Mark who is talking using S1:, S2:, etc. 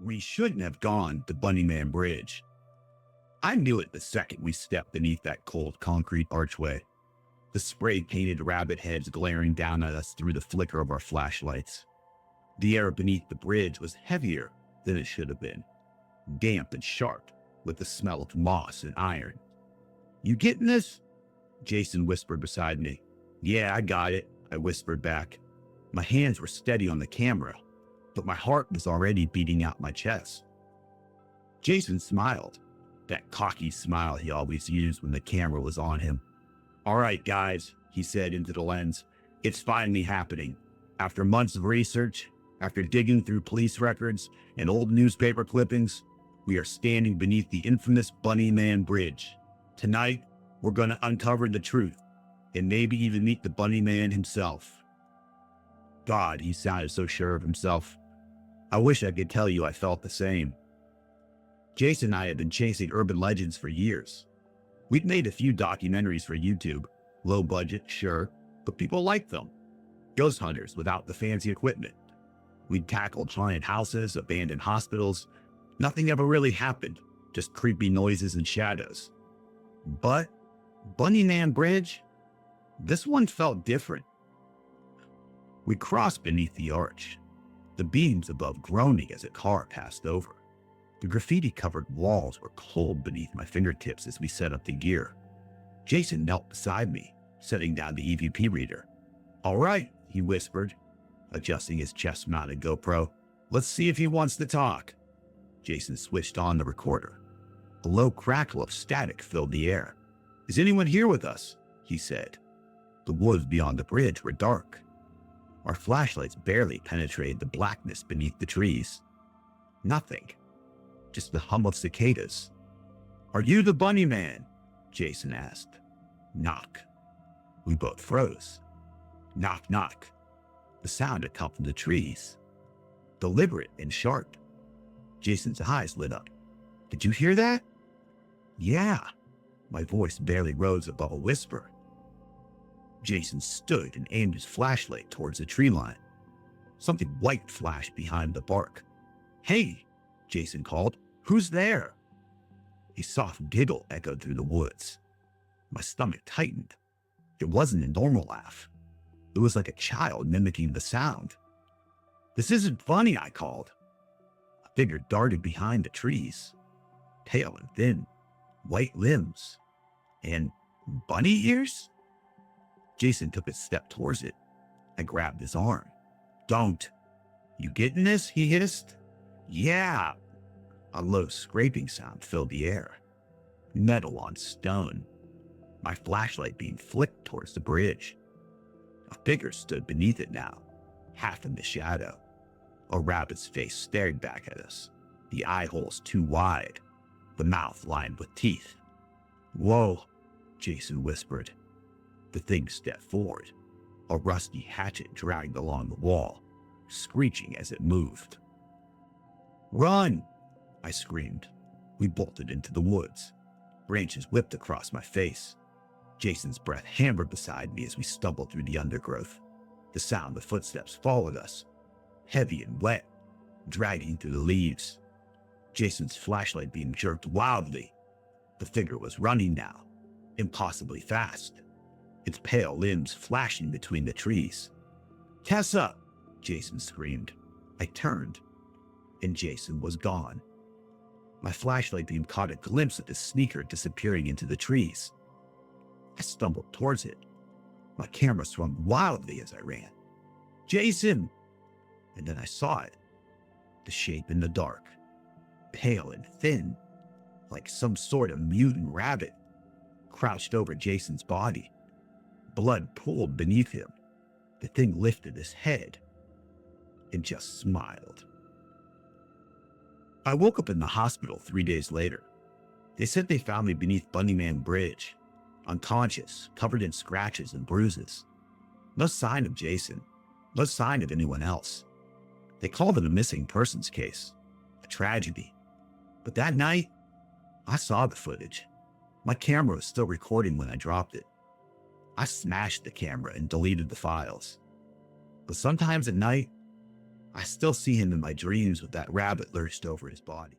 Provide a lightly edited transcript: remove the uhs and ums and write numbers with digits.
S1: We shouldn't have gone to Bunnyman Bridge. I knew it the second we stepped beneath that cold concrete archway, the spray-painted rabbit heads glaring down at us through the flicker of our flashlights. The air beneath the bridge was heavier than it should have been, damp and sharp, with the smell of moss and iron. "You getting this?" Jason whispered beside me. "Yeah, I got it," I whispered back. My hands were steady on the camera, but my heart was already beating out my chest. Jason smiled, that cocky smile he always used when the camera was on him. "All right, guys," he said into the lens, "it's finally happening. After months of research, after digging through police records and old newspaper clippings, we are standing beneath the infamous Bunnyman Bridge. Tonight, we're going to uncover the truth and maybe even meet the Bunnyman himself." God, he sounded so sure of himself. I wish I could tell you I felt the same. Jason and I had been chasing urban legends for years. We'd made a few documentaries for YouTube, low budget, sure, but people liked them. Ghost hunters without the fancy equipment. We'd tackled haunted houses, abandoned hospitals. Nothing ever really happened, just creepy noises and shadows. But Bunnyman Bridge, this one felt different. We crossed beneath the arch, the beams above groaning as a car passed over. The graffiti-covered walls were cold beneath my fingertips as we set up the gear. Jason knelt beside me, setting down the EVP reader. "All right," he whispered, adjusting his chest-mounted GoPro. "Let's see if he wants to talk." Jason switched on the recorder. A low crackle of static filled the air. "Is anyone here with us?" he said. The woods beyond the bridge were dark. Our flashlights barely penetrated the blackness beneath the trees. Nothing. Just the hum of cicadas. "Are you the Bunnyman?" Jason asked. Knock. We both froze. Knock, knock. The sound had come from the trees. Deliberate and sharp. Jason's eyes lit up. "Did you hear that?" "Yeah." My voice barely rose above a whisper. Jason stood and aimed his flashlight towards the tree line. Something white flashed behind the bark. "Hey," Jason called. "Who's there?" A soft giggle echoed through the woods. My stomach tightened. It wasn't a normal laugh. It was like a child mimicking the sound. "This isn't funny," I called. A figure darted behind the trees. Pale and thin, white limbs, and bunny ears? Jason took a step towards it. I grabbed his arm. "Don't." "You getting this?" he hissed. "Yeah." A low scraping sound filled the air. Metal on stone. My flashlight beam flicked towards the bridge. A figure stood beneath it now, half in the shadow. A rabbit's face stared back at us, the eye holes too wide, the mouth lined with teeth. "Whoa," Jason whispered. The thing stepped forward. A rusty hatchet dragged along the wall, screeching as it moved. "Run!" I screamed. We bolted into the woods. Branches whipped across my face. Jason's breath hammered beside me as we stumbled through the undergrowth. The sound of footsteps followed us, heavy and wet, dragging through the leaves. Jason's flashlight beam jerked wildly. The figure was running now, impossibly fast, its pale limbs flashing between the trees. "Tessa!" Jason screamed. I turned, and Jason was gone. My flashlight beam caught a glimpse of his sneaker disappearing into the trees. I stumbled towards it. My camera swung wildly as I ran. "Jason!" And then I saw it. The shape in the dark, pale and thin, like some sort of mutant rabbit, crouched over Jason's body. Blood pooled beneath him. The thing lifted his head and just smiled. I woke up in the hospital 3 days later. They said they found me beneath Bunnyman Bridge, unconscious, covered in scratches and bruises. No sign of Jason, no sign of anyone else. They called it a missing persons case, a tragedy. But that night, I saw the footage. My camera was still recording when I dropped it. I smashed the camera and deleted the files. But sometimes at night, I still see him in my dreams with that rabbit lurched over his body.